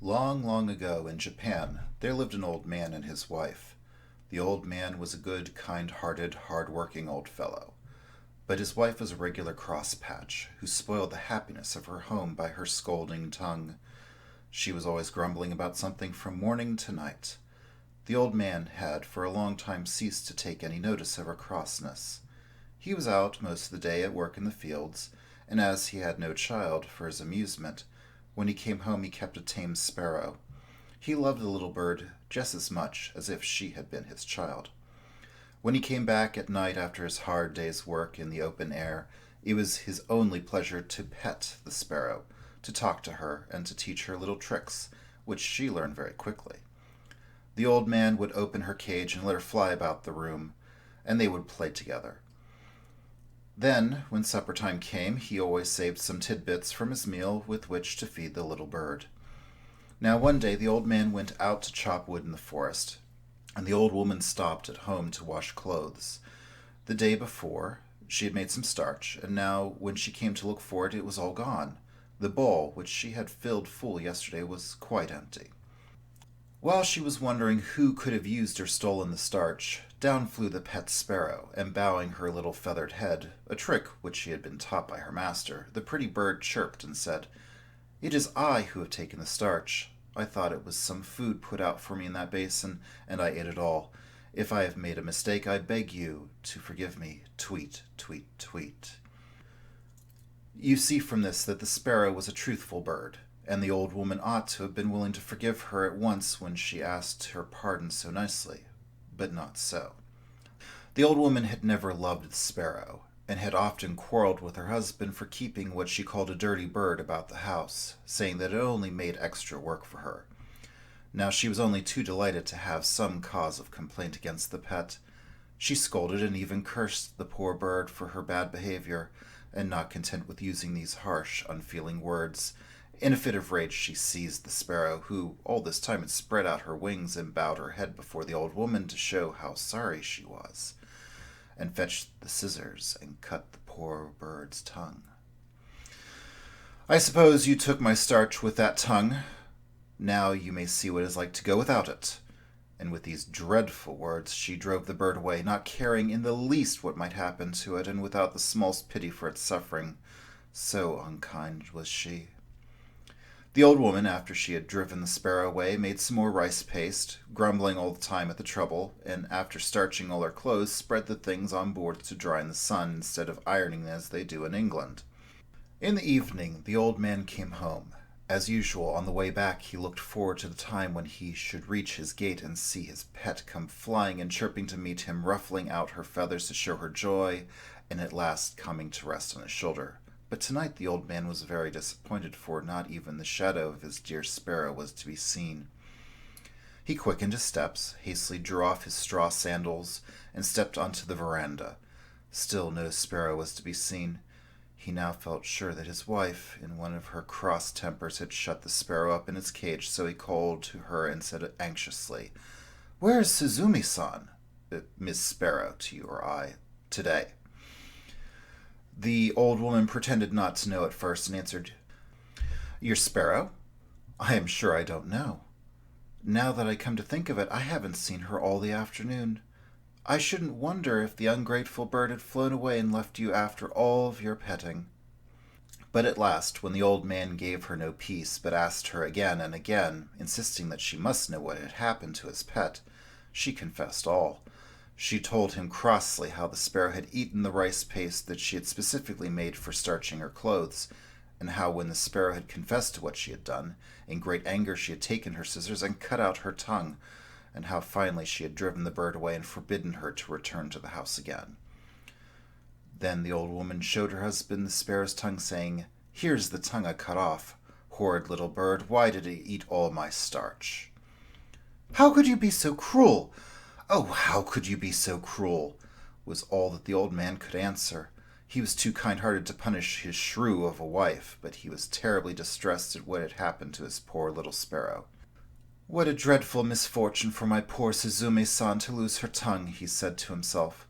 Long, long ago in Japan, there lived an old man and his wife. The old man was a good, kind-hearted, hard-working old fellow. But his wife was a regular crosspatch, who spoiled the happiness of her home by her scolding tongue. She was always grumbling about something from morning to night. The old man had for a long time ceased to take any notice of her crossness. He was out most of the day at work in the fields, and as he had no child for his amusement, when he came home he kept a tame sparrow. He loved the little bird just as much as if she had been his child. When he came back at night after his hard day's work in the open air, it was his only pleasure to pet the sparrow, to talk to her, and to teach her little tricks, which she learned very quickly. The old man would open her cage and let her fly about the room, and they would play together. Then, when supper time came, he always saved some tidbits from his meal with which to feed the little bird. Now one day the old man went out to chop wood in the forest, and the old woman stopped at home to wash clothes. The day before, she had made some starch, and now when she came to look for it, it was all gone. The bowl, which she had filled full yesterday, was quite empty. While she was wondering who could have used or stolen the starch, down flew the pet sparrow, and bowing her little feathered head, a trick which she had been taught by her master, the pretty bird chirped and said, "It is I who have taken the starch. I thought it was some food put out for me in that basin, and I ate it all. If I have made a mistake, I beg you to forgive me. Tweet, tweet, tweet." You see from this that the sparrow was a truthful bird, and the old woman ought to have been willing to forgive her at once when she asked her pardon so nicely. But not so. The old woman had never loved the sparrow, and had often quarreled with her husband for keeping what she called a dirty bird about the house, saying that it only made extra work for her. Now she was only too delighted to have some cause of complaint against the pet. She scolded and even cursed the poor bird for her bad behavior, and not content with using these harsh, unfeeling words, in a fit of rage she seized the sparrow, who all this time had spread out her wings and bowed her head before the old woman to show how sorry she was, and fetched the scissors and cut the poor bird's tongue. "I suppose you took my starch with that tongue. Now you may see what it is like to go without it." And with these dreadful words she drove the bird away, not caring in the least what might happen to it, and without the smallest pity for its suffering. So unkind was she. The old woman, after she had driven the sparrow away, made some more rice paste, grumbling all the time at the trouble, and after starching all her clothes, spread the things on board to dry in the sun, instead of ironing them as they do in England. In the evening the old man came home. As usual, on the way back he looked forward to the time when he should reach his gate and see his pet come flying and chirping to meet him, ruffling out her feathers to show her joy, and at last coming to rest on his shoulder. But tonight the old man was very disappointed, for not even the shadow of his dear sparrow was to be seen. He quickened his steps, hastily drew off his straw sandals, and stepped onto the veranda. Still no sparrow was to be seen. He now felt sure that his wife, in one of her cross tempers, had shut the sparrow up in its cage, so he called to her and said anxiously, "Where is Suzumi-san?" "Miss Sparrow, to you or I, today." The old woman pretended not to know at first, and answered, "Your sparrow? I am sure I don't know. Now that I come to think of it, I haven't seen her all the afternoon. I shouldn't wonder if the ungrateful bird had flown away and left you after all of your petting." But at last, when the old man gave her no peace, but asked her again and again, insisting that she must know what had happened to his pet, she confessed all. She told him crossly how the sparrow had eaten the rice paste that she had specifically made for starching her clothes, and how when the sparrow had confessed to what she had done, in great anger she had taken her scissors and cut out her tongue, and how finally she had driven the bird away and forbidden her to return to the house again. Then the old woman showed her husband the sparrow's tongue, saying, "Here's the tongue I cut off. Horrid little bird, why did he eat all my starch?" "How could you be so cruel? Oh, how could you be so cruel?" was all that the old man could answer. He was too kind-hearted to punish his shrew of a wife, but he was terribly distressed at what had happened to his poor little sparrow. "What a dreadful misfortune for my poor Suzume-san to lose her tongue," he said to himself.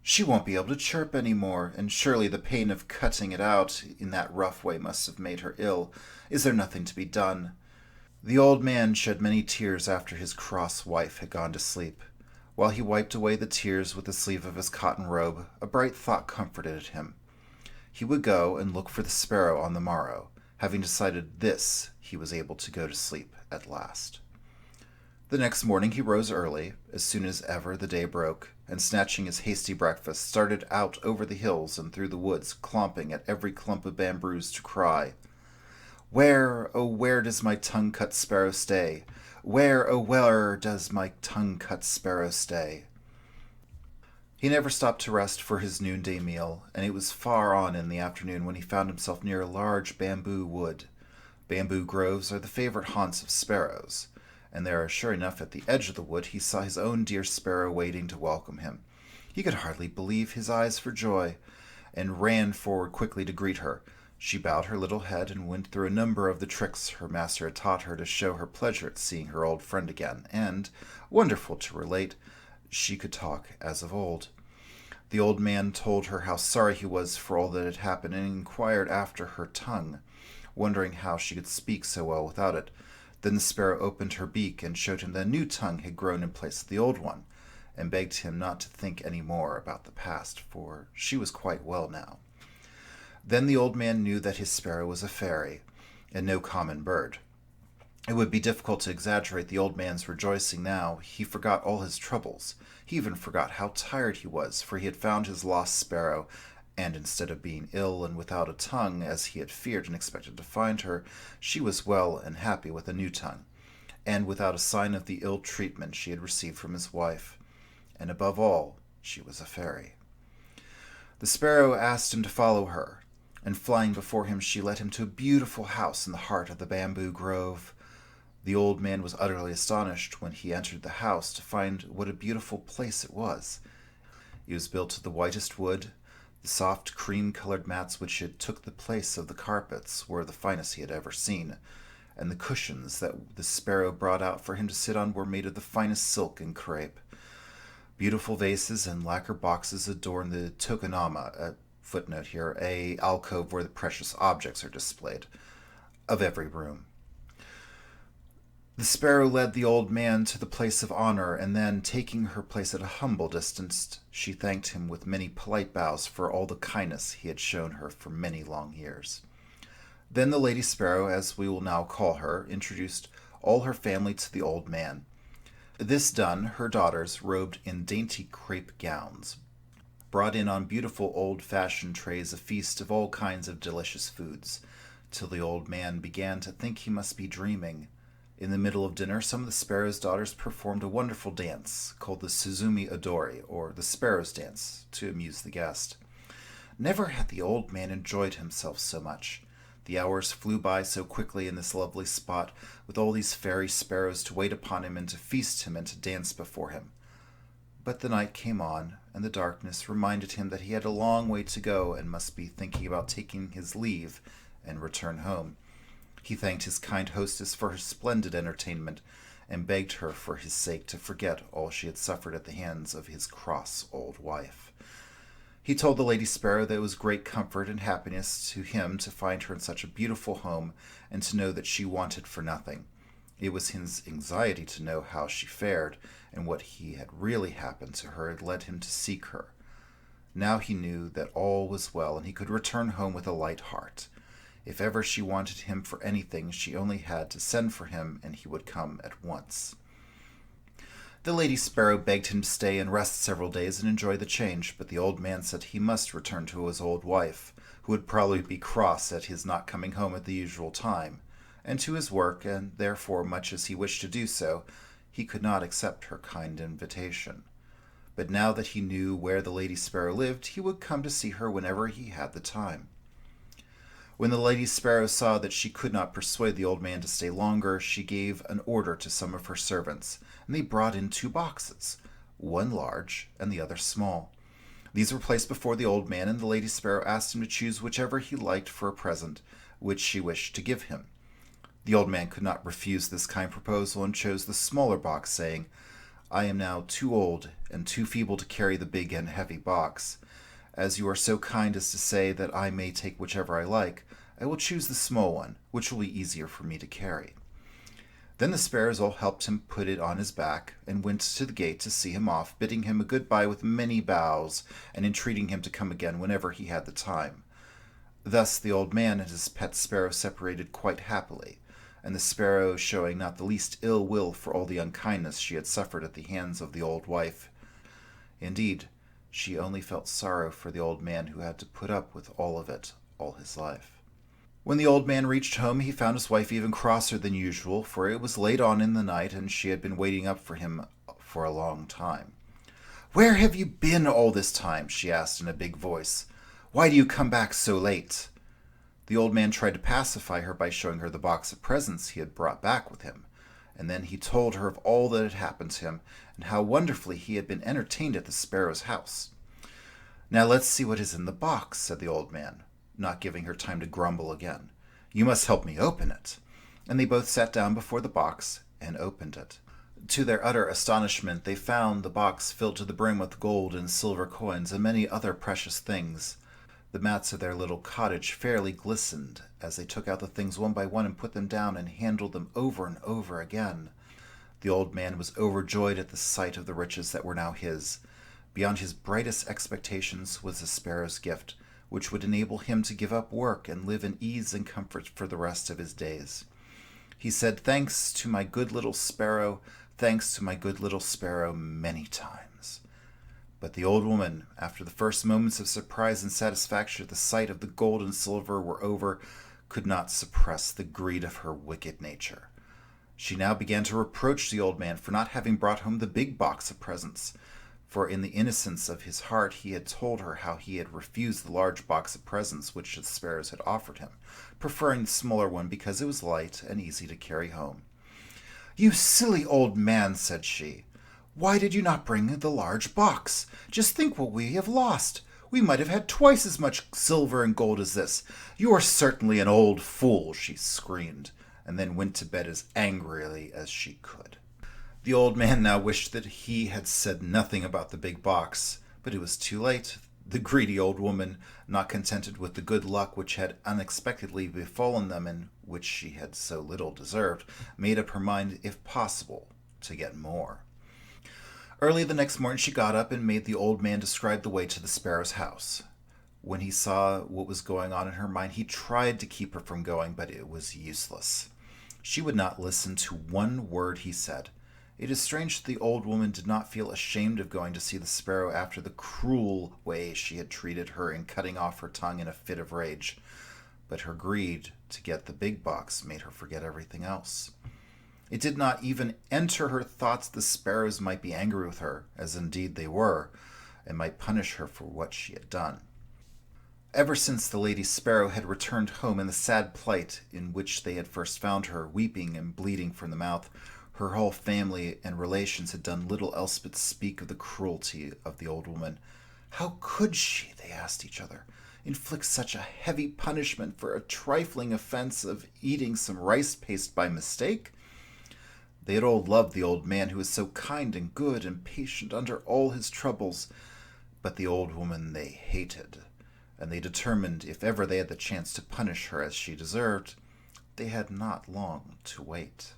"She won't be able to chirp any more, and surely the pain of cutting it out in that rough way must have made her ill. Is there nothing to be done?" The old man shed many tears after his cross wife had gone to sleep. While he wiped away the tears with the sleeve of his cotton robe, a bright thought comforted him. He would go and look for the sparrow on the morrow. Having decided this, he was able to go to sleep at last. The next morning he rose early, as soon as ever the day broke, and snatching his hasty breakfast, started out over the hills and through the woods, clomping at every clump of bamboos to cry, "Where, oh where does my tongue-cut sparrow stay? Where, oh where does my tongue-cut sparrow stay?" He never stopped to rest for his noonday meal, and it was far on in the afternoon when he found himself near a large bamboo wood. Bamboo groves are the favorite haunts of sparrows, and there, sure enough, at the edge of the wood, he saw his own dear sparrow waiting to welcome him. He could hardly believe his eyes for joy, and ran forward quickly to greet her. She bowed her little head and went through a number of the tricks her master had taught her to show her pleasure at seeing her old friend again, and, wonderful to relate, she could talk as of old. The old man told her how sorry he was for all that had happened, and inquired after her tongue, wondering how she could speak so well without it. Then the sparrow opened her beak and showed him that a new tongue had grown in place of the old one, and begged him not to think any more about the past, for she was quite well now. Then the old man knew that his sparrow was a fairy, and no common bird. It would be difficult to exaggerate the old man's rejoicing now. He forgot all his troubles. He even forgot how tired he was, for he had found his lost sparrow, and instead of being ill and without a tongue, as he had feared and expected to find her, she was well and happy with a new tongue, and without a sign of the ill treatment she had received from his wife. And above all, she was a fairy. The sparrow asked him to follow her, and flying before him, she led him to a beautiful house in the heart of the bamboo grove. The old man was utterly astonished when he entered the house to find what a beautiful place it was. It was built of the whitest wood. The soft cream-colored mats which had took the place of the carpets were the finest he had ever seen, and the cushions that the sparrow brought out for him to sit on were made of the finest silk and crepe. Beautiful vases and lacquer boxes adorned the tokonoma, footnote here, a alcove where the precious objects are displayed, of every room. The sparrow led the old man to the place of honor, and then, taking her place at a humble distance, she thanked him with many polite bows for all the kindness he had shown her for many long years. Then the Lady Sparrow, as we will now call her, introduced all her family to the old man. This done, her daughters, robed in dainty crepe gowns, brought in on beautiful old-fashioned trays a feast of all kinds of delicious foods, till the old man began to think he must be dreaming. In the middle of dinner, some of the sparrow's daughters performed a wonderful dance called the Suzumi Odori, or the Sparrow's Dance, to amuse the guest. Never had the old man enjoyed himself so much. The hours flew by so quickly in this lovely spot, with all these fairy sparrows to wait upon him and to feast him and to dance before him. But the night came on, and the darkness reminded him that he had a long way to go and must be thinking about taking his leave and return home. He thanked his kind hostess for her splendid entertainment, and begged her for his sake to forget all she had suffered at the hands of his cross old wife. He told the Lady Sparrow that it was great comfort and happiness to him to find her in such a beautiful home, and to know that she wanted for nothing. It was his anxiety to know how she fared, and what had really happened to her had led him to seek her. Now he knew that all was well, and he could return home with a light heart. If ever she wanted him for anything, she only had to send for him, and he would come at once. The Lady Sparrow begged him to stay and rest several days and enjoy the change, but the old man said he must return to his old wife, who would probably be cross at his not coming home at the usual time, and to his work, and therefore, much as he wished to do so, he could not accept her kind invitation. But now that he knew where the Lady Sparrow lived, he would come to see her whenever he had the time. When the Lady Sparrow saw that she could not persuade the old man to stay longer, she gave an order to some of her servants, and they brought in 2 boxes, one large and the other small. These were placed before the old man, and the Lady Sparrow asked him to choose whichever he liked for a present, which she wished to give him. The old man could not refuse this kind proposal, and chose the smaller box, saying, "I am now too old and too feeble to carry the big and heavy box. As you are so kind as to say that I may take whichever I like, I will choose the small one, which will be easier for me to carry." Then the sparrows all helped him put it on his back, and went to the gate to see him off, bidding him a good-bye with many bows, and entreating him to come again whenever he had the time. Thus the old man and his pet sparrow separated quite happily, and the sparrow showing not the least ill will for all the unkindness she had suffered at the hands of the old wife. Indeed, she only felt sorrow for the old man who had to put up with all of it all his life. When the old man reached home, he found his wife even crosser than usual, for it was late on in the night, and she had been waiting up for him for a long time. "Where have you been all this time?" she asked in a big voice. "Why do you come back so late?" The old man tried to pacify her by showing her the box of presents he had brought back with him, and then he told her of all that had happened to him, and how wonderfully he had been entertained at the sparrow's house. "Now let's see what is in the box," said the old man, not giving her time to grumble again. "You must help me open it." And they both sat down before the box and opened it. To their utter astonishment, they found the box filled to the brim with gold and silver coins and many other precious things. The mats of their little cottage fairly glistened as they took out the things one by one and put them down and handled them over and over again. The old man was overjoyed at the sight of the riches that were now his. Beyond his brightest expectations was the sparrow's gift, which would enable him to give up work and live in ease and comfort for the rest of his days. He said, "Thanks to my good little sparrow, thanks to my good little sparrow," many times. But the old woman, after the first moments of surprise and satisfaction at the sight of the gold and silver were over, could not suppress the greed of her wicked nature. She now began to reproach the old man for not having brought home the big box of presents, for in the innocence of his heart he had told her how he had refused the large box of presents which the sparrows had offered him, preferring the smaller one because it was light and easy to carry home. "You silly old man," said she. "Why did you not bring the large box? Just think what we have lost. We might have had twice as much silver and gold as this. You are certainly an old fool," she screamed, and then went to bed as angrily as she could. The old man now wished that he had said nothing about the big box, but it was too late. The greedy old woman, not contented with the good luck which had unexpectedly befallen them and which she had so little deserved, made up her mind, if possible, to get more. Early the next morning she got up and made the old man describe the way to the sparrow's house. When he saw what was going on in her mind, he tried to keep her from going, but it was useless. She would not listen to one word he said. It is strange that the old woman did not feel ashamed of going to see the sparrow after the cruel way she had treated her in cutting off her tongue in a fit of rage. But her greed to get the big box made her forget everything else. It did not even enter her thoughts the sparrows might be angry with her, as indeed they were, and might punish her for what she had done. Ever since the lady sparrow had returned home in the sad plight in which they had first found her, weeping and bleeding from the mouth, her whole family and relations had done little else but speak of the cruelty of the old woman. How could she, they asked each other, inflict such a heavy punishment for a trifling offense of eating some rice paste by mistake? They had all loved the old man who was so kind and good and patient under all his troubles, but the old woman they hated, and they determined if ever they had the chance to punish her as she deserved, they had not long to wait.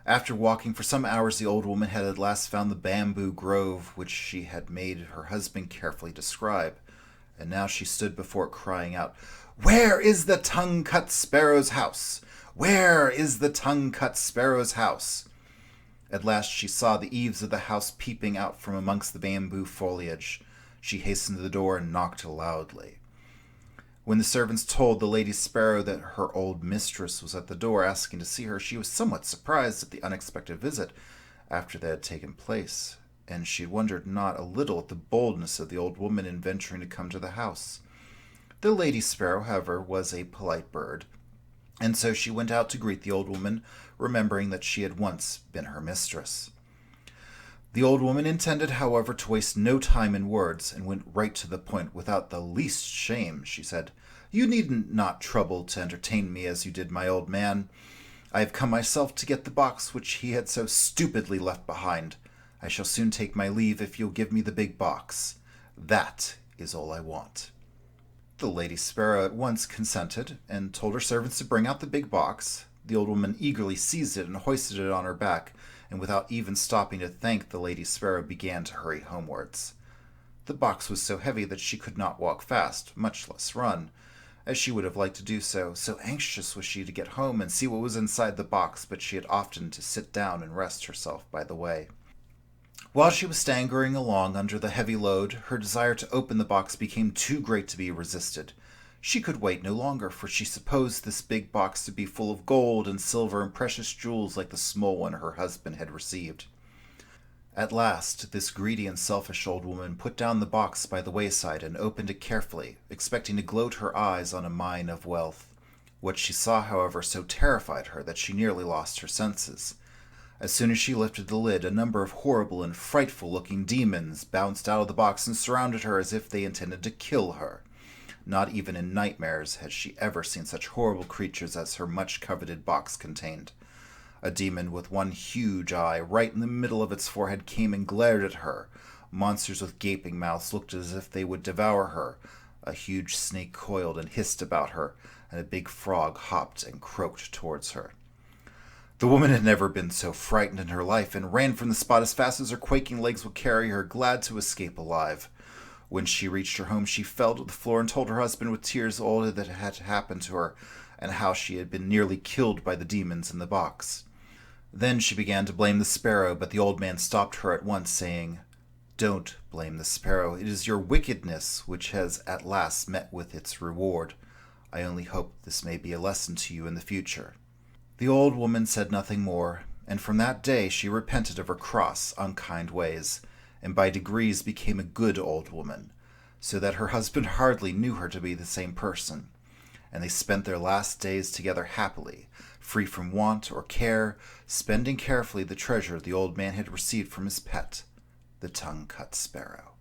After walking for some hours, the old woman had at last found the bamboo grove which she had made her husband carefully describe, and now she stood before it crying out, "Where is the Tounge-Cut Sparrow's house? Where is the Tounge-Cut Sparrow's house?" At last she saw the eaves of the house peeping out from amongst the bamboo foliage. She hastened to the door and knocked loudly. When the servants told the lady sparrow that her old mistress was at the door asking to see her, she was somewhat surprised at the unexpected visit after that had taken place, and she wondered not a little at the boldness of the old woman in venturing to come to the house. The lady sparrow, however, was a polite bird, and so she went out to greet the old woman, remembering that she had once been her mistress. The old woman intended, however, to waste no time in words, and went right to the point without the least shame. She said, "You need not trouble to entertain me as you did my old man. I have come myself to get the box which he had so stupidly left behind. I shall soon take my leave if you'll give me the big box. That is all I want." The lady sparrow at once consented, and told her servants to bring out the big box. The old woman eagerly seized it and hoisted it on her back, and without even stopping to thank the Lady Sparrow began to hurry homewards. The box was so heavy that she could not walk fast, much less run, as she would have liked to do so. So anxious was she to get home and see what was inside the box, but she had often to sit down and rest herself by the way. While she was staggering along under the heavy load, her desire to open the box became too great to be resisted. She could wait no longer, for she supposed this big box to be full of gold and silver and precious jewels like the small one her husband had received. At last, this greedy and selfish old woman put down the box by the wayside and opened it carefully, expecting to gloat her eyes on a mine of wealth. What she saw, however, so terrified her that she nearly lost her senses. As soon as she lifted the lid, a number of horrible and frightful-looking demons bounced out of the box and surrounded her as if they intended to kill her. Not even in nightmares had she ever seen such horrible creatures as her much-coveted box contained. A demon with one huge eye right in the middle of its forehead came and glared at her. Monsters with gaping mouths looked as if they would devour her. A huge snake coiled and hissed about her, and a big frog hopped and croaked towards her. The woman had never been so frightened in her life, and ran from the spot as fast as her quaking legs would carry her, glad to escape alive. When she reached her home, she fell to the floor and told her husband with tears all that had happened to her, and how she had been nearly killed by the demons in the box. Then she began to blame the sparrow, but the old man stopped her at once, saying, "Don't blame the sparrow. It is your wickedness which has at last met with its reward. I only hope this may be a lesson to you in the future." The old woman said nothing more, and from that day she repented of her cross, unkind ways, and by degrees became a good old woman, so that her husband hardly knew her to be the same person, and they spent their last days together happily, free from want or care, spending carefully the treasure the old man had received from his pet, the Tounge-Cut Sparrow.